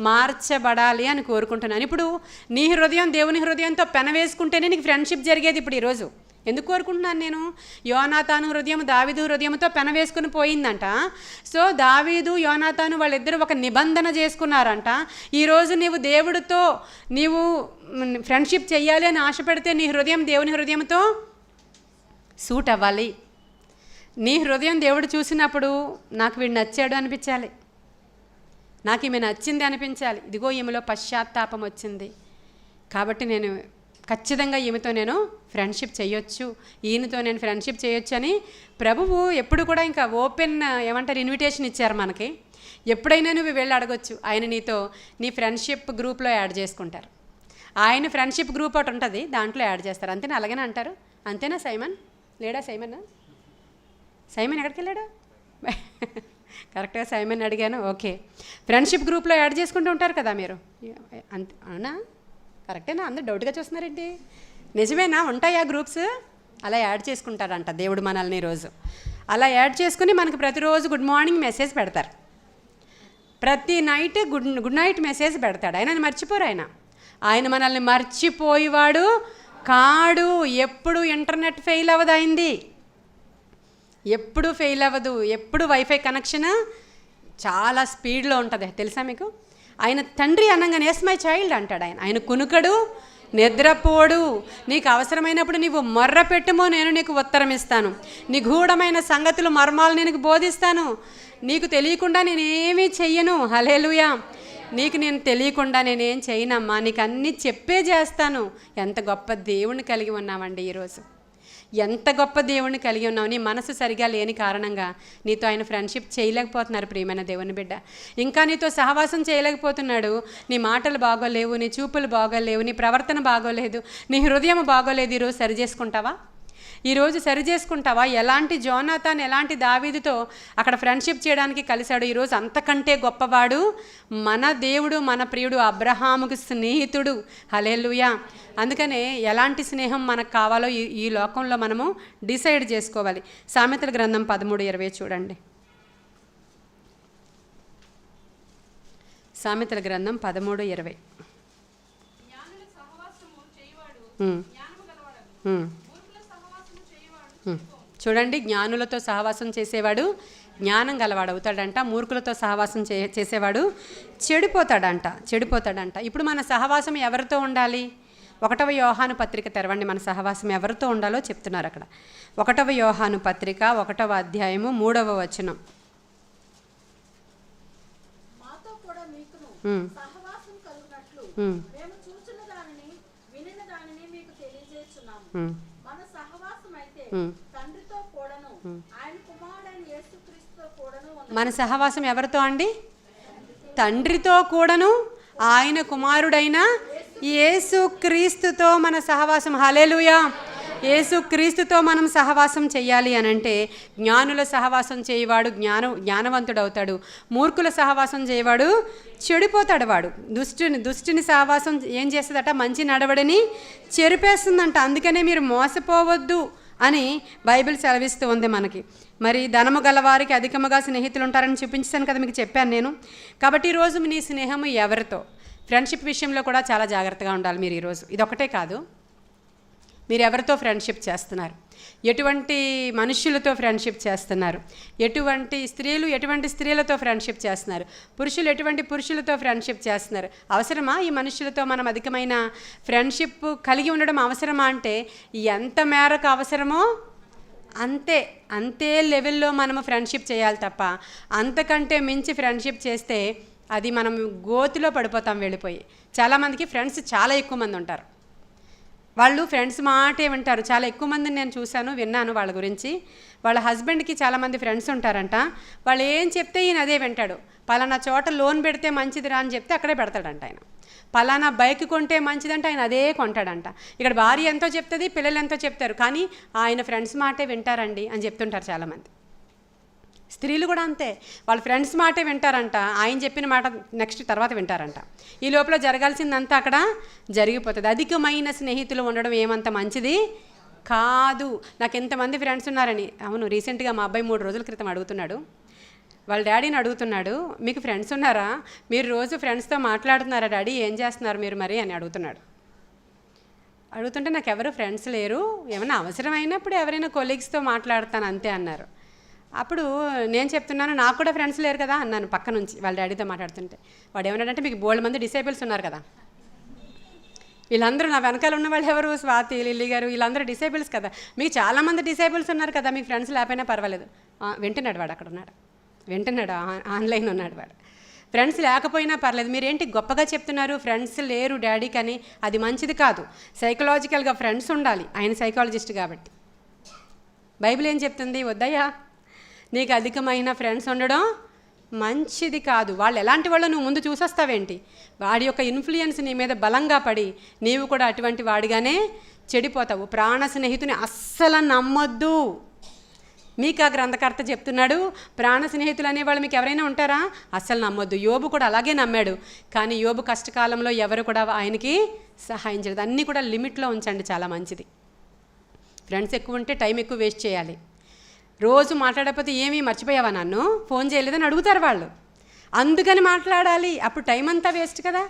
మార్చబడాలి అని కోరుకుంటున్నాను. ఇప్పుడు నీ హృదయం దేవుని హృదయంతో పెనవేసుకుంటేనే నీకు ఫ్రెండ్షిప్ జరిగేది. ఇప్పుడు ఈరోజు ఎందుకు కోరుకుంటున్నాను నేను? యోనాతాను హృదయం దావీదు హృదయంతో పెనవేసుకుని పోయిందంట. సో దావీదు యోనాతాను వాళ్ళిద్దరూ ఒక నిబంధన చేసుకున్నారంట. ఈరోజు నీవు దేవుడితో నీవు ఫ్రెండ్షిప్ చెయ్యాలి అని ఆశపడితే నీ హృదయం దేవుని హృదయంతో సూట్ అవ్వాలి. నీ హృదయం దేవుడు చూసినప్పుడు నాకు వీడు నచ్చాడు అనిపించాలి, నాకు ఈమె నచ్చింది అనిపించాలి. ఇదిగో ఈమెలో పశ్చాత్తాపం వచ్చింది కాబట్టి నేను ఖచ్చితంగా ఈమెతో నేను ఫ్రెండ్షిప్ చేయొచ్చు, ఈయనతో నేను ఫ్రెండ్షిప్ చేయొచ్చు అని ప్రభువు ఎప్పుడు కూడా ఇంకా ఓపెన్ ఇన్విటేషన్ ఇచ్చారు మనకి. ఎప్పుడైనా నువ్వు వెళ్ళి అడగొచ్చు. ఆయన నీతో నీ ఫ్రెండ్షిప్ గ్రూప్లో యాడ్ చేసుకుంటారు. ఆయన ఫ్రెండ్షిప్ గ్రూప్ ఒకటి ఉంటుంది, దాంట్లో యాడ్ చేస్తారు. అంతేనా? అలాగనే అంటారు. అంతేనా? సైమన్ లేడా? సైమన్ ఎక్కడికి వెళ్ళాడు? కరెక్ట్గా సైమన్ అడిగాను. ఓకే, ఫ్రెండ్షిప్ గ్రూప్లో యాడ్ చేసుకుంటూ ఉంటారు కదా మీరు. అంతే అవునా? కరెక్టేనా? అందరు డౌట్గా చూస్తున్నారేంటి? నిజమేనా? ఉంటాయా గ్రూప్స్? అలా యాడ్ చేసుకుంటారంట దేవుడు మనల్ని రోజు. అలా యాడ్ చేసుకుని మనకు ప్రతిరోజు గుడ్ మార్నింగ్ మెసేజ్ పెడతారు, ప్రతి నైట్ గుడ్ నైట్ మెసేజ్ పెడతాడు. ఆయన మర్చిపోరు. ఆయన మనల్ని మర్చిపోయేవాడు కాడు. ఎప్పుడు ఇంటర్నెట్ ఫెయిల్ అవ్వదు అయింది, ఎప్పుడు ఫెయిల్ అవ్వదు. ఎప్పుడు వైఫై కనెక్షన్ చాలా స్పీడ్లో ఉంటుంది. తెలుసా మీకు? ఆయన తండ్రి అనగానే ఎస్ మై చైల్డ్ అంటాడు. ఆయన కునుకడు, నిద్రపోడు. నీకు అవసరమైనప్పుడు నీవు మొర్ర పెట్టుమో, నేను నీకు ఉత్తరం ఇస్తాను. నిగూఢమైన సంగతులు మర్మాలు నేను బోధిస్తాను. నీకు తెలియకుండా నేనేమీ చెయ్యను. హల్లెలూయా. నీకు నేను తెలియకుండా నేనేం చేయనమ్మా, నీకు అన్నీ చెప్పే చేస్తాను. ఎంత గొప్ప దేవుణ్ణి కలిగి ఉన్నామండి ఈరోజు. ఎంత గొప్ప దేవుణ్ణి కలిగి ఉన్నావు. నీ మనసు సరిగా లేని కారణంగా నీతో ఆయన ఫ్రెండ్షిప్ చేయలేకపోతున్నారు ప్రియమైన దేవుని బిడ్డ. ఇంకా నీతో సహవాసం చేయలేకపోతున్నాడు. నీ మాటలు బాగోలేవు, నీ చూపులు బాగోలేవు, నీ ప్రవర్తన బాగోలేదు, నీ హృదయం బాగోలేదు. ఈరోజు సరి చేసుకుంటావా? ఈరోజు సరి చేసుకుంటావా? ఎలాంటి జోనాతాన్ ఎలాంటి దావీదుతో అక్కడ ఫ్రెండ్షిప్ చేయడానికి కలిశాడు. ఈరోజు అంతకంటే గొప్పవాడు మన దేవుడు, మన ప్రియుడు, అబ్రహాముకు స్నేహితుడు. హల్లెలూయా. అందుకనే ఎలాంటి స్నేహం మనకు కావాలో ఈ లోకంలో మనము డిసైడ్ చేసుకోవాలి. సామెతల గ్రంథం 13:20 చూడండి. సామెతల గ్రంథం 13:20. చూడండి, జ్ఞానులతో సహవాసం చేసేవాడు జ్ఞానం గలవాడవుతాడంట, మూర్ఖులతో సహవాసం చేసేవాడు చెడిపోతాడంట. ఇప్పుడు మన సహవాసం ఎవరితో ఉండాలి? 1వ యోహాను పత్రిక తెరవండి. మన సహవాసం ఎవరితో ఉండాలో చెప్తున్నారు అక్కడ. 1వ యోహాను పత్రిక 1వ అధ్యాయము 3వ వచనం. మన సహవాసం ఎవరితో అండి? తండ్రితో కూడాను ఆయన కుమారుడైన యేసుక్రీస్తుతో మన సహవాసం. హల్లెలూయా. యేసుక్రీస్తుతో మనం సహవాసం చేయాలి అని అంటే జ్ఞానుల సహవాసం చేయవాడు జ్ఞానవంతుడు అవుతాడు, మూర్ఖుల సహవాసం చేయవాడు చెడిపోతాడు. వాడు దుష్టుని సహవాసం ఏం చేస్తుందట? మంచి నడవడిని చెరిపేస్తుందంట. అందుకనే మీరు మోసపోవద్దు అని బైబిల్ సెలవిస్తూ ఉంది మనకి. మరి ధనము గలవారికి అధికముగా స్నేహితులు ఉంటారని చూపించాను కదా, మీకు చెప్పాను నేను. కాబట్టి ఈరోజు నీ స్నేహము ఎవరితో? ఫ్రెండ్షిప్ విషయంలో కూడా చాలా జాగ్రత్తగా ఉండాలి మీరు ఈరోజు. ఇదొకటే కాదు, మీరు ఎవరితో ఫ్రెండ్షిప్ చేస్తున్నారు, ఎటువంటి మనుష్యులతో ఫ్రెండ్షిప్ చేస్తున్నారు, ఎటువంటి స్త్రీలతో ఫ్రెండ్షిప్ చేస్తున్నారు, పురుషులు ఎటువంటి పురుషులతో ఫ్రెండ్షిప్ చేస్తున్నారు. అవసరమా ఈ మనుషులతో మనం అధికమైన ఫ్రెండ్షిప్ కలిగి ఉండడం? అవసరమా అంటే ఎంత మేరకు అవసరమో అంతే లెవెల్లో మనము ఫ్రెండ్షిప్ చేయాలి తప్ప అంతకంటే మించి ఫ్రెండ్షిప్ చేస్తే అది మనం గోతిలో పడిపోతాం వెళ్ళిపోయి. చాలామందికి ఫ్రెండ్స్ చాలా ఎక్కువ మంది ఉంటారు. వాళ్ళు ఫ్రెండ్స్ మాటే వింటారు. చాలా ఎక్కువ మందిని నేను విన్నాను వాళ్ళ గురించి. వాళ్ళ హస్బెండ్కి చాలామంది ఫ్రెండ్స్ ఉంటారంట. వాళ్ళు ఏం చెప్తే ఈయన అదే వింటాడు. పలానా చోట లోన్ పెడితే మంచిదిరా అని చెప్తే అక్కడే పెడతాడంట ఆయన. పలానా బైక్ కొంటే మంచిదంటే ఆయన అదే కొంటాడంట. ఇక్కడ భార్య ఎంతో చెప్తుంది, పిల్లలు ఎంతో చెప్తారు, కానీ ఆయన ఫ్రెండ్స్ మాటే వింటారండి అని చెప్తుంటారు చాలామంది. స్త్రీలు కూడా అంతే, వాళ్ళ ఫ్రెండ్స్ మాటే వింటారంట, ఆయన చెప్పిన మాట నెక్స్ట్ తర్వాత వింటారంట. ఈ లోపల జరగాల్సిందంతా అక్కడ జరిగిపోతుంది. అధికమైన స్నేహితులు ఉండడం ఏమంత మంచిది కాదు, నాకు ఎంతమంది ఫ్రెండ్స్ ఉన్నారని. అవును, రీసెంట్గా మా అబ్బాయి 3 రోజుల క్రితం అడుగుతున్నాడు, వాళ్ళ డాడీని అడుగుతున్నాడు, మీకు ఫ్రెండ్స్ ఉన్నారా, మీరు రోజు ఫ్రెండ్స్తో మాట్లాడుతున్నారా డాడీ, ఏం చేస్తున్నారు మీరు మరి అని అడుగుతున్నాడు. అడుగుతుంటే నాకు ఎవరు ఫ్రెండ్స్ లేరు, ఏమైనా అవసరమైనప్పుడు ఎవరైనా కొలీగ్స్తో మాట్లాడతాను అంతే అన్నారు. అప్పుడు నేను చెప్తున్నాను, నాకు కూడా ఫ్రెండ్స్ లేరు కదా అన్నాను పక్క నుంచి వాళ్ళ డాడీతో మాట్లాడుతుంటే. వాడు ఏమన్నాడంటే, మీకు బోల్డ్ మంది డిసేబుల్స్ ఉన్నారు కదా, వీళ్ళందరూ నా వెనకాల ఉన్న వాళ్ళు ఎవరు, స్వాతి, లిల్లీ గారు, వీళ్ళందరూ డిసేబుల్స్ కదా, మీకు చాలామంది డిసేబుల్స్ ఉన్నారు కదా, మీకు ఫ్రెండ్స్ లేకపోయినా పర్వాలేదు. వింటున్నాడు వాడు, అక్కడ ఉన్నాడు, వింటున్నాడు, ఆన్లైన్ ఉన్నాడు వాడు. ఫ్రెండ్స్ లేకపోయినా పర్లేదు, మీరేంటి గొప్పగా చెప్తున్నారు, ఫ్రెండ్స్ లేరు డాడీ కానీ, అది మంచిది కాదు. సైకలాజికల్గా ఫ్రెండ్స్ ఉండాలి, ఆయన సైకాలజిస్ట్ కాబట్టి. బైబిల్ ఏం చెప్తుంది, వద్దయ్యా నీకు అధికమైన ఫ్రెండ్స్ ఉండడం మంచిది కాదు. వాళ్ళు ఎలాంటి వాళ్ళు నువ్వు ముందు చూసొస్తావేంటి, వాడి యొక్క ఇన్ఫ్లుయెన్స్ నీ మీద బలంగా పడి నీవు కూడా అటువంటి వాడిగానే చెడిపోతావు. ప్రాణ స్నేహితుని అస్సలు నమ్మొద్దు. మీకా గ్రంథకర్త చెప్తున్నాడు, ప్రాణ స్నేహితులు అనేవాళ్ళు మీకు ఎవరైనా ఉంటారా, అస్సలు నమ్మొద్దు. యోబు కూడా అలాగే నమ్మాడు, కానీ యోబు కష్టకాలంలో ఎవరు కూడా ఆయనకి సహాయం చేయలేదు. అన్నీ కూడా లిమిట్లో ఉంచండి, చాలా మంచిది. ఫ్రెండ్స్ ఎక్కువ ఉంటే టైం ఎక్కువ వేస్ట్ చేయాలి. రోజు మాట్లాడకపోతే ఏమీ మర్చిపోయావా, నన్ను ఫోన్ చేయలేదని అడుగుతారు వాళ్ళు, అందుకని మాట్లాడాలి, అప్పుడు టైం అంతా వేస్ట్ కదా.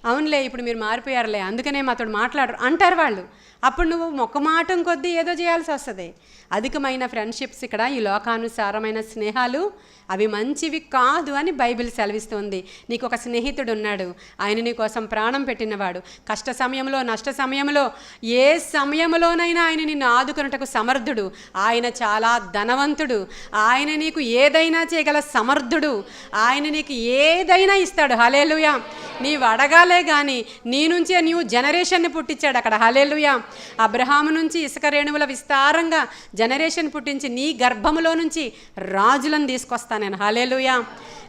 అవునులే ఇప్పుడు మీరు మారిపోయారులే అందుకనే మాతోడు మాట్లాడరు అంటారు వాళ్ళు, అప్పుడు నువ్వు మొక్కమాటం కొద్దీ ఏదో చేయాల్సి వస్తుంది. అధికమైన ఫ్రెండ్షిప్స్ ఇక్కడ ఈ లోకానుసారమైన స్నేహాలు అవి మంచివి కాదు అని బైబిల్ సెలవిస్తుంది. నీకు ఒక స్నేహితుడు ఉన్నాడు, ఆయన నీ కోసం ప్రాణం పెట్టినవాడు. కష్ట సమయంలో, నష్ట సమయంలో, ఏ సమయంలోనైనా ఆయన నిన్ను ఆదుకొనుటకు సమర్థుడు. ఆయన చాలా ధనవంతుడు, ఆయన నీకు ఏదైనా చేయగల సమర్థుడు, ఆయన నీకు ఏదైనా ఇస్తాడు. హల్లెలూయా. నీవు అడగాలే కానీ నీ నుంచే న్యూ జనరేషన్ని పుట్టించాడు అక్కడ. హల్లెలూయా. అబ్రహాము నుంచి ఇసుక రేణువుల విస్తారంగా జనరేషన్ పుట్టించి నీ గర్భములో నుంచి రాజులను తీసుకొస్తాను నేను. హల్లెలూయా.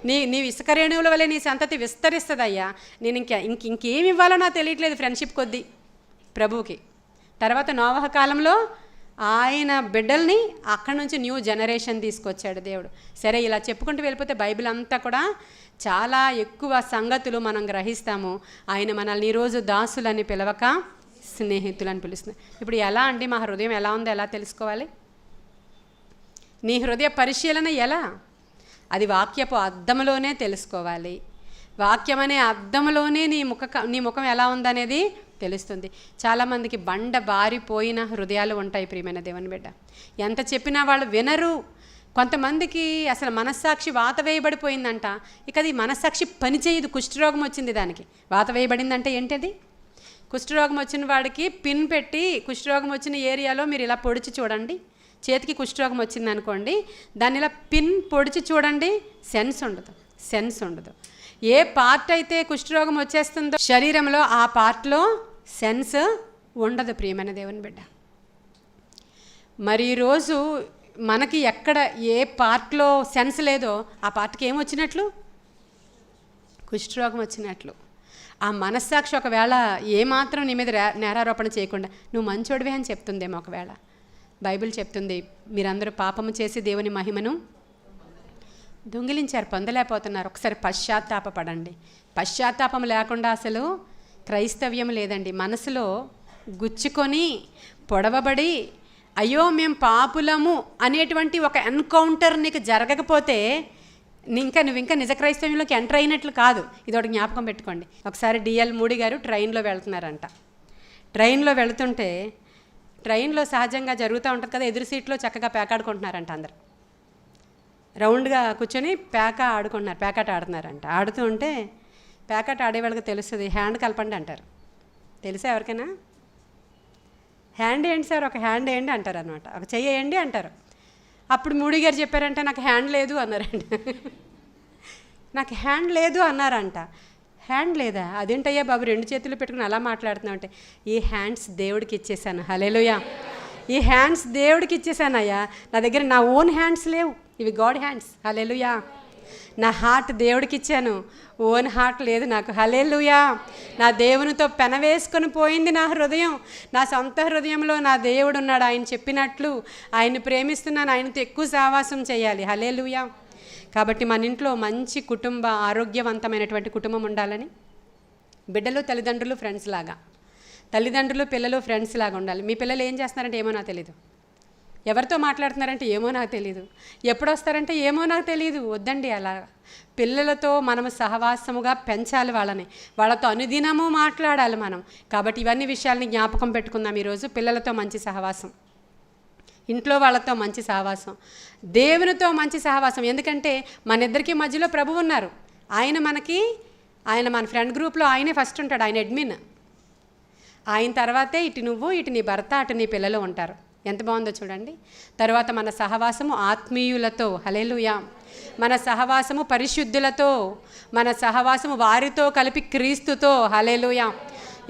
నీవు ఇసుక రేణువుల వల్ల నీ సంతతి విస్తరిస్తుందయ్యా. నేను ఇంకేమి ఇవ్వాలో నాకు తెలియట్లేదు ఫ్రెండ్షిప్ కొద్దీ ప్రభువుకి. తర్వాత నోవహ కాలంలో ఆయన బిడ్డల్ని అక్కడి నుంచి న్యూ జనరేషన్ తీసుకొచ్చాడు దేవుడు. సరే, ఇలా చెప్పుకుంటూ వెళ్ళిపోతే బైబిల్ అంతా కూడా చాలా ఎక్కువ సంగతులు మనం గ్రహిస్తాము. ఆయన మనల్ని ఈరోజు దాసులని పిలవక స్నేహితులని పిలుస్తుంది. ఇప్పుడు ఎలా అండి, మా హృదయం ఎలా ఉందో ఎలా తెలుసుకోవాలి? నీ హృదయ పరిశీలన ఎలా? అది వాక్యపు అద్దంలోనే తెలుసుకోవాలి. వాక్యం అనే అద్దంలోనే నీ ముఖం ఎలా ఉందనేది తెలుస్తుంది. చాలామందికి బండ బారిపోయిన హృదయాలు ఉంటాయి ప్రియమైన దేవుని బిడ్డ. ఎంత చెప్పినా వాళ్ళు వినరు. కొంతమందికి అసలు మనస్సాక్షి వాత వేయబడిపోయిందంట, ఇక అది మనస్సాక్షి పనిచేయదు. కుష్ఠరోగం వచ్చింది, దానికి వాత వేయబడిందంటే ఏంటది? కుష్ఠరోగం వచ్చిన వాడికి పిన్ పెట్టి కుష్ఠరోగం వచ్చిన ఏరియాలో మీరు ఇలా పొడిచి చూడండి. చేతికి కుష్ఠరోగం వచ్చింది అనుకోండి, దాన్ని ఇలా పిన్ పొడిచి చూడండి, సెన్స్ ఉండదు. ఏ పార్ట్ అయితే కుష్ఠరోగం వచ్చేస్తుందో శరీరంలో ఆ పార్ట్లో సెన్స్ ఉండదు ప్రియమైన దేవుని బిడ్డ. మరి ఈరోజు మనకి ఎక్కడ ఏ పార్ట్లో సెన్స్ లేదో ఆ పార్ట్కి ఏమొచ్చినట్లు? కుష్ఠరోగం వచ్చినట్లు. ఆ మనస్సాక్షి ఒకవేళ ఏమాత్రం నీ మీద నేరారోపణ చేయకుండా నువ్వు మంచోడివే అని చెప్తుందేమో ఒకవేళ. బైబిల్ చెప్తుంది, మీరందరూ పాపము చేసి దేవుని మహిమను దొంగిలించారు, పొందలేకపోతున్నారు. ఒకసారి పశ్చాత్తాపపడండి. పశ్చాత్తాపం లేకుండా అసలు క్రైస్తవ్యం లేదండి. మనసులో గుచ్చుకొని పొడవబడి అయ్యో మేము పాపులము అనేటువంటి ఒక ఎన్కౌంటర్ నీకు జరగకపోతే నువ్వు ఇంకా నిజ క్రైస్తవ్యంలోకి ఎంటర్ అయినట్లు కాదు. ఇది ఒకటి జ్ఞాపకం పెట్టుకోండి. ఒకసారి డిఎల్ మూడి గారు ట్రైన్లో వెళ్తున్నారంట. ట్రైన్లో వెళుతుంటే ట్రైన్లో సహజంగా జరుగుతూ ఉంటుంది కదా, ఎదురు సీట్లో చక్కగా పేకాడుకుంటున్నారంట. అందరు రౌండ్గా కూర్చొని పేకాట ఆడుతున్నారంట. ఆడుతూ ఉంటే పేకాట ఆడేవాళ్ళకి తెలుస్తుంది, హ్యాండ్ కలపండి అంటారు. తెలుసా ఎవరికైనా? హ్యాండ్ ఏంటి సార్, ఒక హ్యాండ్ ఏంటి అంటారు అనమాట, ఒక చెయ్యి వేయండి అంటారు. అప్పుడు మూడి గారు చెప్పారంటే నాకు హ్యాండ్ లేదు అన్నారంట. నాకు హ్యాండ్ లేదు అన్నారంట. హ్యాండ్ లేదా? అదేంటయ్యా బాబు 2 చేతులు పెట్టుకుని అలా మాట్లాడుతున్నావు అంటే, ఈ హ్యాండ్స్ దేవుడికి ఇచ్చేసాను. హల్లెలూయా. ఈ హ్యాండ్స్ దేవుడికి ఇచ్చేసానయ్యా, నా దగ్గర నా ఓన్ హ్యాండ్స్ లేవు, ఇవి గాడ్ హ్యాండ్స్. హల్లెలూయా. నా హార్ట్ దేవుడికి ఇచ్చాను, ఓన్ హార్ట్ లేదు నాకు. హల్లెలూయా. నా దేవునితో పెనవేసుకొని పోయింది నా హృదయం. నా సొంత హృదయంలో నా దేవుడు ఉన్నాడు, ఆయన చెప్పినట్లు ఆయన్ని ప్రేమిస్తున్నాను, ఆయనతో ఎక్కువ సావాసం చేయాలి. హల్లెలూయా. కాబట్టి మన ఇంట్లో మంచి కుటుంబ ఆరోగ్యవంతమైనటువంటి కుటుంబం ఉండాలని, బిడ్డలు తల్లిదండ్రులు ఫ్రెండ్స్ లాగా, తల్లిదండ్రులు పిల్లలు ఫ్రెండ్స్ లాగా ఉండాలి. మీ పిల్లలు ఏం చేస్తున్నారంటే ఏమో నాకు తెలీదు, ఎవరితో మాట్లాడుతున్నారంటే ఏమో నాకు తెలీదు, ఎప్పుడు వస్తారంటే ఏమో నాకు తెలియదు. వద్దండి అలా. పిల్లలతో మనము సహవాసముగా పెంచాలి వాళ్ళని, వాళ్ళతో అనుదినము మాట్లాడాలి మనం. కాబట్టి ఇవన్నీ విషయాల్ని జ్ఞాపకం పెట్టుకుందాం ఈరోజు. పిల్లలతో మంచి సహవాసం, ఇంట్లో వాళ్ళతో మంచి సహవాసం, దేవునితో మంచి సహవాసం. ఎందుకంటే మన ఇద్దరికి మధ్యలో ప్రభువు ఉన్నారు. ఆయన మన ఫ్రెండ్ గ్రూప్లో ఆయనే ఫస్ట్ ఉంటాడు, ఆయన అడ్మిన్. ఆయన తర్వాతే ఇటు నువ్వు, ఇటు నీ భర్త, అటు నీ పిల్లలు ఉంటారు. ఎంత బాగుందో చూడండి. తర్వాత మన సహవాసము ఆత్మీయులతో, హల్లెలూయా. మన సహవాసము పరిశుద్ధులతో, మన సహవాసము వారితో కలిపి క్రీస్తుతో, హల్లెలూయా.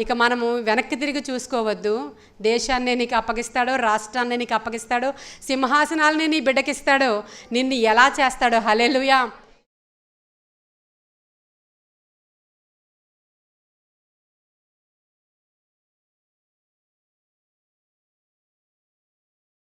ఇక మనము వెనక్కి తిరిగి చూసుకోవద్దు. దేశాన్ని నీకు అప్పగిస్తాడో, రాష్ట్రాన్ని నీకు అప్పగిస్తాడో, సింహాసనాలని నీ బిడ్డకిస్తాడో, నిన్ను ఎలా చేస్తాడో, హల్లెలూయా.